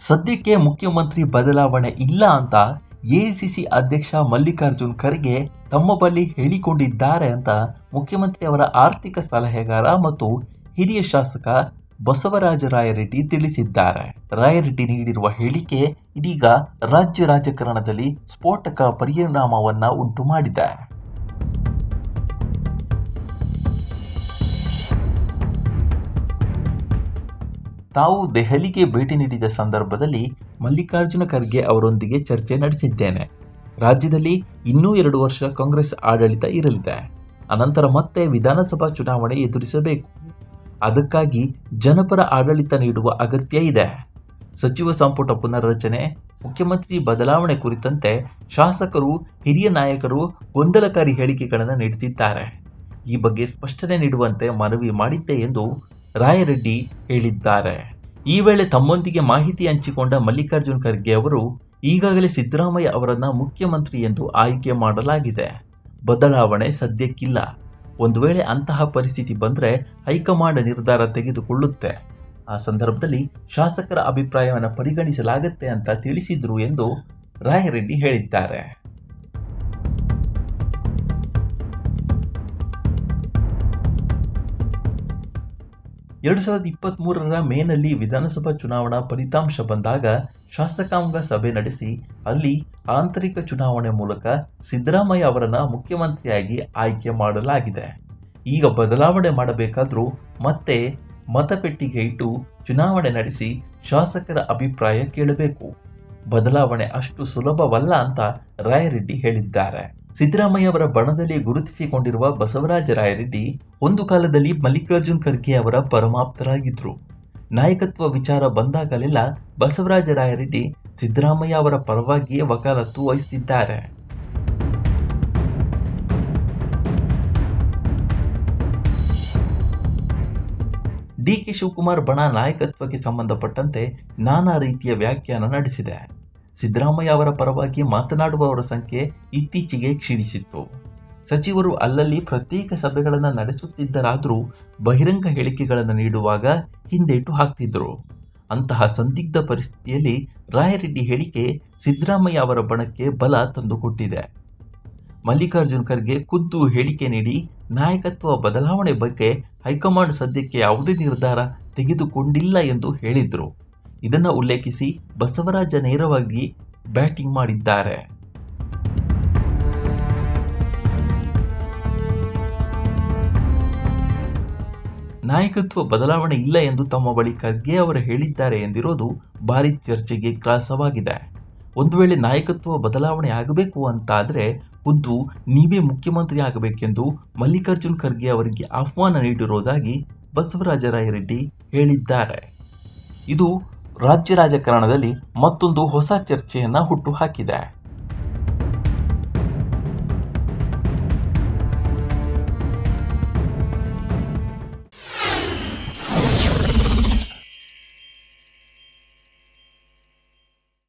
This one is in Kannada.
ಸದ್ಯಕ್ಕೆ ಮುಖ್ಯಮಂತ್ರಿ ಬದಲಾವಣೆ ಇಲ್ಲ ಅಂತ ಎಐಸಿಸಿ ಅಧ್ಯಕ್ಷ ಮಲ್ಲಿಕಾರ್ಜುನ್ ಖರ್ಗೆ ತಮ್ಮ ಬಳಿ ಹೇಳಿಕೊಂಡಿದ್ದಾರೆ ಅಂತ ಮುಖ್ಯಮಂತ್ರಿ ಅವರ ಆರ್ಥಿಕ ಸಲಹೆಗಾರ ಮತ್ತು ಹಿರಿಯ ಶಾಸಕ ಬಸವರಾಜ ರಾಯರೆಡ್ಡಿ ತಿಳಿಸಿದ್ದಾರೆ. ರಾಯರೆಡ್ಡಿ ನೀಡಿರುವ ಹೇಳಿಕೆ ಇದೀಗ ರಾಜ್ಯ ರಾಜಕಾರಣದಲ್ಲಿ ಸ್ಫೋಟಕ ಪರಿಣಾಮವನ್ನ ಉಂಟು ಮಾಡಿದೆ. ತಾವು ದೆಹಲಿಗೆ ಭೇಟಿ ನೀಡಿದ ಸಂದರ್ಭದಲ್ಲಿ ಮಲ್ಲಿಕಾರ್ಜುನ ಖರ್ಗೆ ಅವರೊಂದಿಗೆ ಚರ್ಚೆ ನಡೆಸಿದ್ದೇನೆ. ರಾಜ್ಯದಲ್ಲಿ ಇನ್ನೂ 2 ವರ್ಷ ಕಾಂಗ್ರೆಸ್ ಆಡಳಿತ ಇರಲಿದೆ. ಅನಂತರ ಮತ್ತೆ ವಿಧಾನಸಭಾ ಚುನಾವಣೆ ಎದುರಿಸಬೇಕು. ಅದಕ್ಕಾಗಿ ಜನಪರ ಆಡಳಿತ ನೀಡುವ ಅಗತ್ಯ ಇದೆ. ಸಚಿವ ಸಂಪುಟ ಪುನರ್ರಚನೆ, ಮುಖ್ಯಮಂತ್ರಿ ಬದಲಾವಣೆ ಕುರಿತಂತೆ ಶಾಸಕರು, ಹಿರಿಯ ನಾಯಕರು ಗೊಂದಲಕಾರಿ ಹೇಳಿಕೆಗಳನ್ನು ನೀಡುತ್ತಿದ್ದಾರೆ. ಈ ಬಗ್ಗೆ ಸ್ಪಷ್ಟನೆ ನೀಡುವಂತೆ ಮನವಿ ಮಾಡಿದ್ದೆ ಎಂದು ರಾಯರೆಡ್ಡಿ ಹೇಳಿದ್ದಾರೆ. ಈ ವೇಳೆ ತಮ್ಮೊಂದಿಗೆ ಮಾಹಿತಿ ಹಂಚಿಕೊಂಡ ಮಲ್ಲಿಕಾರ್ಜುನ್ ಖರ್ಗೆ ಅವರು, ಈಗಾಗಲೇ ಸಿದ್ದರಾಮಯ್ಯ ಅವರನ್ನ ಮುಖ್ಯಮಂತ್ರಿ ಎಂದು ಆಯ್ಕೆ ಮಾಡಲಾಗಿದೆ. ಬದಲಾವಣೆ ಸದ್ಯಕ್ಕಿಲ್ಲ. ಒಂದು ವೇಳೆ ಅಂತಹ ಪರಿಸ್ಥಿತಿ ಬಂದರೆ ಹೈಕಮಾಂಡ್ ನಿರ್ಧಾರ ತೆಗೆದುಕೊಳ್ಳುತ್ತೆ. ಆ ಸಂದರ್ಭದಲ್ಲಿ ಶಾಸಕರ ಅಭಿಪ್ರಾಯವನ್ನು ಪರಿಗಣಿಸಲಾಗುತ್ತೆ ಅಂತ ತಿಳಿಸಿದ್ರು ಎಂದು ರಾಯರೆಡ್ಡಿ ಹೇಳಿದ್ದಾರೆ. 2023ರ ಮೇನಲ್ಲಿ ವಿಧಾನಸಭಾ ಚುನಾವಣಾ ಫಲಿತಾಂಶ ಬಂದಾಗ ಶಾಸಕಾಂಗ ಸಭೆ ನಡೆಸಿ ಅಲ್ಲಿ ಆಂತರಿಕ ಚುನಾವಣೆ ಮೂಲಕ ಸಿದ್ದರಾಮಯ್ಯ ಅವರನ್ನು ಮುಖ್ಯಮಂತ್ರಿಯಾಗಿ ಆಯ್ಕೆ ಮಾಡಲಾಗಿದೆ. ಈಗ ಬದಲಾವಣೆ ಮಾಡಬೇಕಾದ್ರೂ ಮತ್ತೆ ಮತಪೆಟ್ಟಿಗೆ ಇಟ್ಟು ಚುನಾವಣೆ ನಡೆಸಿ ಶಾಸಕರ ಅಭಿಪ್ರಾಯ ಕೇಳಬೇಕು. ಬದಲಾವಣೆ ಅಷ್ಟು ಸುಲಭವಲ್ಲ ಅಂತ ರಾಯರೆಡ್ಡಿ ಹೇಳಿದ್ದಾರೆ. ಸಿದ್ದರಾಮಯ್ಯ ಅವರ ಬಣದಲ್ಲಿ ಗುರುತಿಸಿಕೊಂಡಿರುವ ಬಸವರಾಜ ರಾಯರೆಡ್ಡಿ ಒಂದು ಕಾಲದಲ್ಲಿ ಮಲ್ಲಿಕಾರ್ಜುನ್ ಖರ್ಗೆ ಅವರ ಪರಮಾಪ್ತರಾಗಿದ್ದರು. ನಾಯಕತ್ವ ವಿಚಾರ ಬಂದಾಗಲೆಲ್ಲ ಬಸವರಾಜ ರಾಯರೆಡ್ಡಿ ಸಿದ್ದರಾಮಯ್ಯ ಅವರ ಪರವಾಗಿಯೇ ವಕಾಲತ್ತು ವಹಿಸುತ್ತಿದ್ದಾರೆ. ಡಿಕೆ ಶಿವಕುಮಾರ್ ಬಣ ನಾಯಕತ್ವಕ್ಕೆ ಸಂಬಂಧಪಟ್ಟಂತೆ ನಾನಾ ರೀತಿಯ ವ್ಯಾಖ್ಯಾನ ನಡೆಸಿದೆ. ಸಿದ್ದರಾಮಯ್ಯ ಅವರ ಪರವಾಗಿ ಮಾತನಾಡುವವರ ಸಂಖ್ಯೆ ಇತ್ತೀಚೆಗೆ ಕ್ಷೀಣಿಸಿತ್ತು. ಸಚಿವರು ಅಲ್ಲಲ್ಲಿ ಪ್ರತ್ಯೇಕ ಸಭೆಗಳನ್ನು ನಡೆಸುತ್ತಿದ್ದರಾದರೂ ಬಹಿರಂಗ ಹೇಳಿಕೆಗಳನ್ನು ನೀಡುವಾಗ ಹಿಂದೇಟು ಹಾಕ್ತಿದ್ದರು. ಅಂತಹ ಸಂದಿಗ್ಧ ಪರಿಸ್ಥಿತಿಯಲ್ಲಿ ರಾಯರೆಡ್ಡಿ ಹೇಳಿಕೆ ಸಿದ್ದರಾಮಯ್ಯ ಅವರ ಬಣಕ್ಕೆ ಬಲ ತಂದುಕೊಟ್ಟಿದೆ. ಮಲ್ಲಿಕಾರ್ಜುನ್ ಖರ್ಗೆ ಖುದ್ದು ಹೇಳಿಕೆ ನೀಡಿ ನಾಯಕತ್ವ ಬದಲಾವಣೆ ಬಗ್ಗೆ ಹೈಕಮಾಂಡ್ ಸದ್ಯಕ್ಕೆ ಯಾವುದೇ ನಿರ್ಧಾರ ತೆಗೆದುಕೊಂಡಿಲ್ಲ ಎಂದು ಹೇಳಿದರು. ಇದನ್ನು ಉಲ್ಲೇಖಿಸಿ ಬಸವರಾಜ ನೇರವಾಗಿ ಬ್ಯಾಟಿಂಗ್ ಮಾಡಿದ್ದಾರೆ. ನಾಯಕತ್ವ ಬದಲಾವಣೆ ಇಲ್ಲ ಎಂದು ತಮ್ಮ ಬಳಿ ಖರ್ಗೆ ಅವರು ಹೇಳಿದ್ದಾರೆ ಎಂದಿರೋದು ಭಾರೀ ಚರ್ಚೆಗೆ ಗ್ರಾಸವಾಗಿದೆ. ಒಂದು ವೇಳೆ ನಾಯಕತ್ವ ಬದಲಾವಣೆ ಆಗಬೇಕು ಅಂತಾದರೆ ಖುದ್ದು ನೀವೇ ಮುಖ್ಯಮಂತ್ರಿ ಆಗಬೇಕೆಂದು ಮಲ್ಲಿಕಾರ್ಜುನ್ ಖರ್ಗೆ ಅವರಿಗೆ ಆಹ್ವಾನ ನೀಡಿರುವುದಾಗಿ ಬಸವರಾಜ ರಾಯರೆಡ್ಡಿ ಹೇಳಿದ್ದಾರೆ. ಇದು ರಾಜ್ಯ ರಾಜಕಾರಣದಲ್ಲಿ ಮತ್ತೊಂದು ಹೊಸ ಚರ್ಚೆಯನ್ನು ಹುಟ್ಟುಹಾಕಿದೆ.